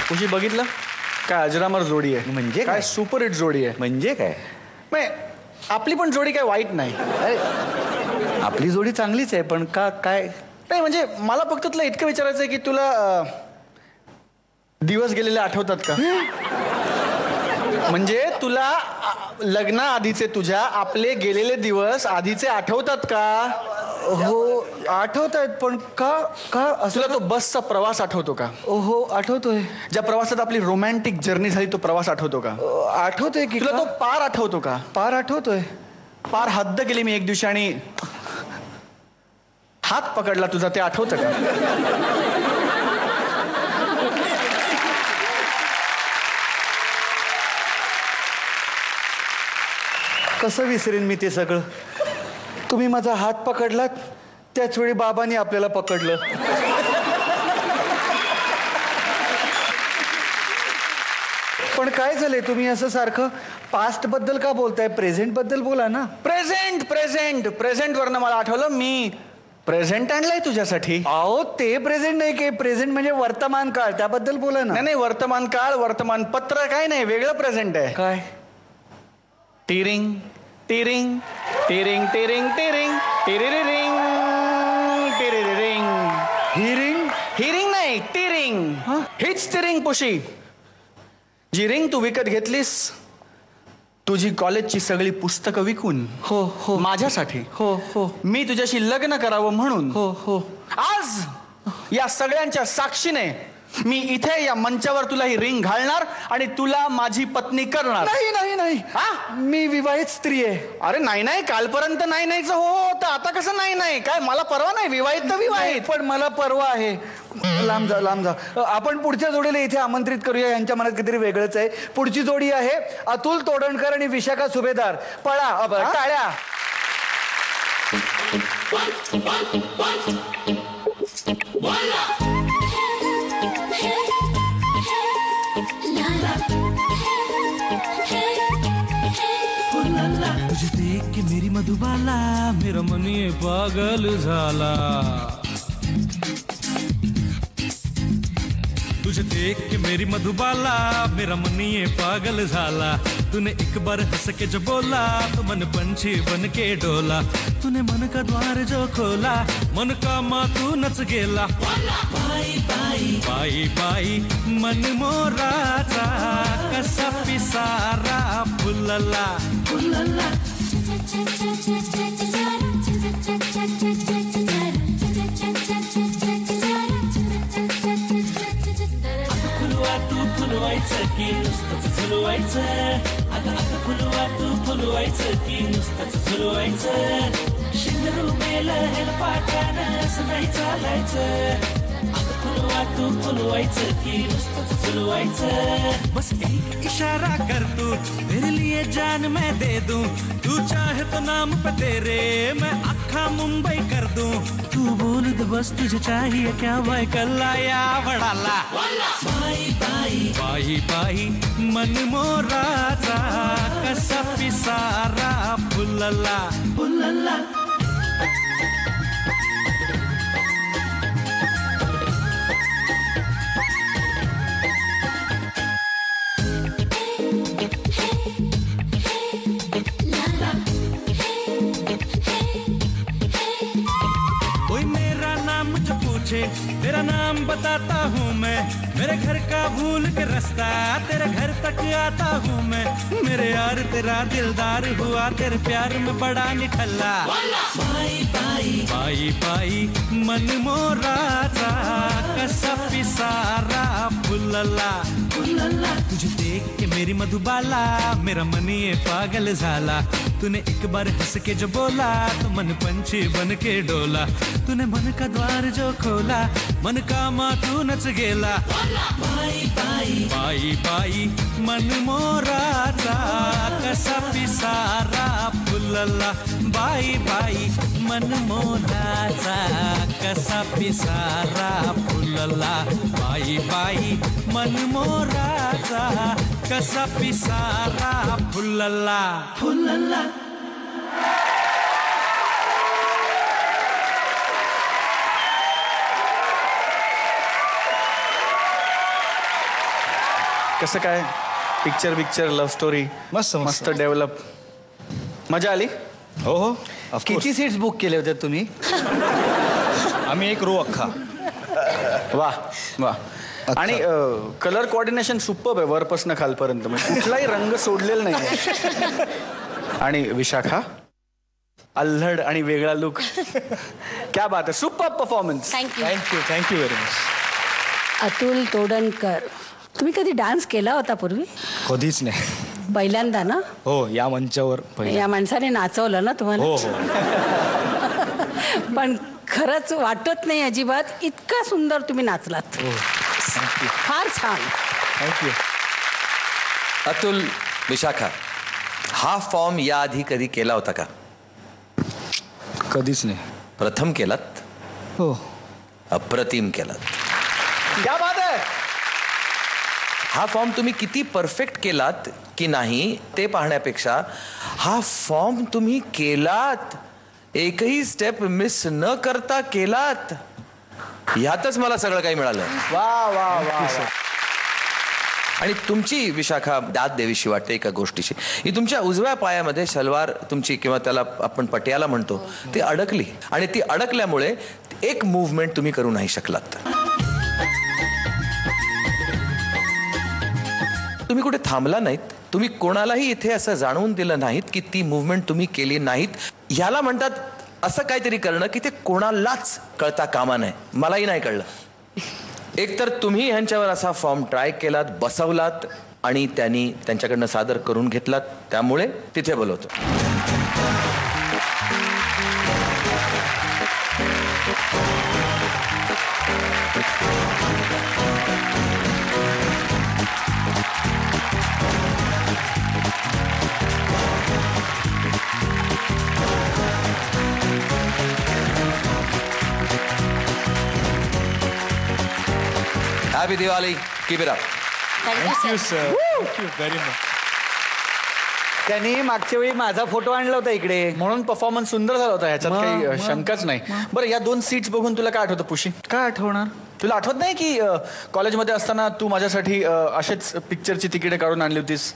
तुझी बघितलं काय अजरामर जोडी आहे. म्हणजे काय सुपर हिट जोडी आहे. म्हणजे काय आपली पण जोडी काय वाईट नाही. अरे आपली जोडी चांगलीच आहे पण का काय नाही म्हणजे मला फक्त तुला इतकं विचारायचं आहे की तुला दिवस गेलेले आठवतात का. म्हणजे तुला लग्नाआधीचे तुझ्या आपले गेलेले दिवस आधीचे आठवतात का. हो आठवत आहेत पण का का तुला तो बसचा प्रवास आठवतो का. हो आठवतोय. ज्या प्रवासात आपली रोमॅन्टिक जर्नी झाली तो प्रवास आठवतो का. आठवतोय की तुला तो पार आठवतो का. पार आठवतोय. पार हद्द केली मी एक दिवशी आणि हात पकडला तुझा ते आठवतं का. कसं विसरेन मी ते सगळं. तुम्ही माझा हात पकडलात त्याच वेळी बाबांनी आपल्याला पकडलं. पण काय झालंय तुम्ही असं सारखं पास्ट बद्दल का बोलताय. प्रेझेंट बद्दल बोला ना. प्रेझेंट प्रेझेंट प्रेझेंट वरनं मला आठवलं मी प्रेझेंट आणलंय तुझ्यासाठी. अहो ते प्रेझेंट नाही की प्रेझेंट म्हणजे वर्तमान काळ त्याबद्दल बोला ना. नाही वर्तमान काळ वर्तमानपत्र काय नाही वेगळं प्रेझेंट आहे. काय टिरिंग टिरिंग टिरिंग टिरिंग टिरिंग टिरिरिंग टिरिरिंग. हिरिंग हिरिंग नाही टिरिंग. हीच टिरिंग पुशी जी रिंग तू विकत घेतलीस तुझी कॉलेजची सगळी पुस्तकं विकून. हो हो माझ्यासाठी. हो हो मी तुझ्याशी लग्न करावं म्हणून. हो हो आज या सगळ्यांच्या साक्षीने मी इथे या मंचावर तुला ही रिंग घालणार आणि तुला माझी पत्नी करणार. नाही नाही नाही हा मी विवाहित स्त्री आहे. अरे नाही नाही कालपर्यंत नाही नाहीच हो तर आता कसं नाही नाही काय मला परवा नाही विवाहित तर विवाहित. पण मला परवा आहे. लांब जा लांब जा. आपण पुढच्या जोडीला इथे आमंत्रित करूया. यांच्या मनात काहीतरी वेगळंच आहे. पुढची जोडी आहे अतुल तोडणकर आणि विशाखा सुभेदार. पळा टाळ्या. तुझे देख के मेरी मधुबाला मेरा मन ये पागल झाला. तुझे देख के मेरी मधुबाला मेरा मन ये पागल झाला. तूने एक बार हंस के जो बोला तो मन पंछी बन के डोला. तूने मन का द्वार जो खोला मन का मा तू नच गेला. बाई बाई बाई बाई मन मोराचा कसा पिसारा फुलला फुलला. फुलवायचं की नुसतंच झुलवायचं. अगं अगं फुलवा तू फुलवायचं की नुसतंच झुलवायचं. शिंदरू मेलं हेलपाटानं असं नाही चालायचं. अगं फुलवा तू फुलवायचं की नुसतंच झुलवायचं. बस एक इशारा कर तू तेरे लिए जान मैं दे दूं. तू चाहे तो नाम पे तेरे मैं अख्खा मुंबई कर दूं. तू बोल दे बस तुझे चाहिए क्या भाई कल्ला या वडाला. बाई बाई बाई बाई मन मोराचा कसा पिसारा फुलला फुलला. तेरा नाम बताता हूँ मैं. मेरे घर का भूल के रास्ता तेरे घर तक आता हूँ मैं. मेरे यार तेरा दिलदार हुआ तेरे प्यार में बड़ा निठल्ला. बाई बाई बाई बाई मन मोराचा कसा पिसारा फुलला फुलला. तुझे देख के मेरी मधुबाला मेरा मन ये पागल झाला. तूने एक बार हंस के जो बोला तो मन पंछी बन के डोला. तूने मन का द्वार जो खोला मन का मा तू नच गेला. बाई बाई बाई बाई मन मोराचा कसा पिसारा फुलला. बाई बाई मन मोराचा कसा पिसारा फुलला. बाई बाई मन मोराचा कसा पिसारा फुलला फुलला. कसं काय पिक्चर लव्ह स्टोरी मस्त, मस्त. मस्त डेव्हलप मजा आली हो हो of किती course. सीट्स बुक केले होते तुम्ही? आम्ही एक रो अख्खा. वा वा आणि कलर कोऑर्डिनेशन सुपर आहे वरपासून खालपर्यंत म्हणजे कुठलाही रंग सोडलेला नाही आणि विशाखा अल्हड आणि वेगळा लुक क्या बात आहे super performance thank you. Thank you very much. Atul Todankar, तुम्ही कधी डान्स केला होता पूर्वी? कधीच नाही. पहिल्यांदा ना? हो या मंचावर पहिले. या माणसाने नाचवलं ना तुम्हाला? हो हो. पण खरंच वाटत नाही अजिबात, इतका सुंदर तुम्ही नाचलात. फार छान. थँक्यू. अतुल, विशाखा, हा फॉर्म याआधी कधी केला होता का? कधीच नाही. प्रथम केलात? हो. अप्रतिम केलात. क्या बात आहे. हा फॉर्म तुम्ही किती परफेक्ट केलात की नाही ते पाहण्यापेक्षा हा फॉर्म तुम्ही केलात, एकही स्टेप मिस न करता केलात, ह्यातच मला सगळं काही मिळालं. वा वा वा वा. आणि तुमची विशाखा दाद देवीशी वाटते एका गोष्टीची, ही तुमच्या उजव्या पायामध्ये शलवार तुमची किंवा त्याला आपण पटियाला म्हणतो ती अडकली आणि ती अडकल्यामुळे एक मूव्हमेंट तुम्ही करू नाही शकलात. तुम्ही कुठे थांबला नाहीत, तुम्ही कोणालाही इथे असं जाणवून दिलं नाहीत की ती मूव्हमेंट तुम्ही केली नाहीत. ह्याला म्हणतात असं काहीतरी करणं की ते कोणालाच कळता कामा नये. मलाही नाही कळलं. एकतर तुम्ही ह्यांच्यावर असा फॉर्म ट्राय केलात, बसवलात आणि त्यांनी त्यांच्याकडनं सादर करून घेतलात, त्यामुळे तिथे बोलवतो. Happy Diwali. Keep it up. Thank you sir. Thank you very much. त्यांनी मागच्या वेळी माझा फोटो आणला होता इकडे. म्हणून परफॉर्मन्स सुंदर झाला होता ह्याच्यात काही शंकाच नाही. बरं या 2 सीट्स बघून तुला काय आठवतं पुशी? काय आठवणार? तुला आठवत नाही की कॉलेजमध्ये असताना तू माझ्यासाठी असेच पिक्चरची तिकीटे काढून आणली होतीस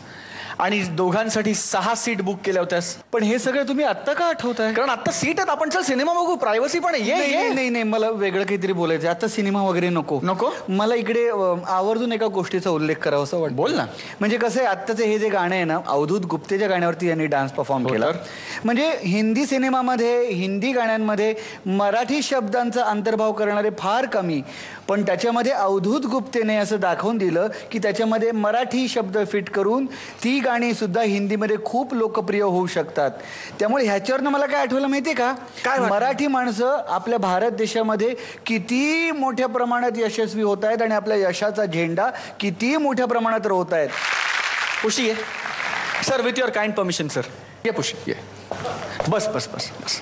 आणि दोघांसाठी 6 सीट बुक केल्या होत्यास? पण हे सगळं तुम्ही आत्ता का आठवताय? कारण आता सीट आहेत, आपण चल सिनेमा बघू, प्रायव्हसी पण आहे. नाही ये नाही, नाही नाही, मला वेगळं काहीतरी बोलायचं. आता सिनेमा वगैरे नको. नको? मला इकडे आवर्जून एका गोष्टीचा उल्लेख करावा असं वाटतं. बोल ना. म्हणजे कसं आहे, आत्ताचं हे जे गाणं आहे ना, अवधूत गुप्तेच्या गाण्यावरती यांनी डान्स परफॉर्म केला. तर? म्हणजे हिंदी सिनेमामध्ये, हिंदी गाण्यांमध्ये मराठी शब्दांचा अंतर्भाव करणारे फार कमी, पण त्याच्यामध्ये अवधूत गुप्तेने असं दाखवून दिलं की त्याच्यामध्ये मराठी शब्द फिट करून ती गाणी सुद्धा हिंदीमध्ये खूप लोकप्रिय होऊ शकतात. त्यामुळे ह्याच्यावरनं मला काय आठवलं माहितीये का? काय वाटलं? मराठी माणसं आपल्या भारत देशामध्ये किती मोठ्या प्रमाणात यशस्वी होत आहेत आणि आपल्या यशाचा झेंडा किती मोठ्या प्रमाणात रोवत आहेत. पुशी ये sir, with your kind permission sir. ये पुशी ये. बस बस बस बस.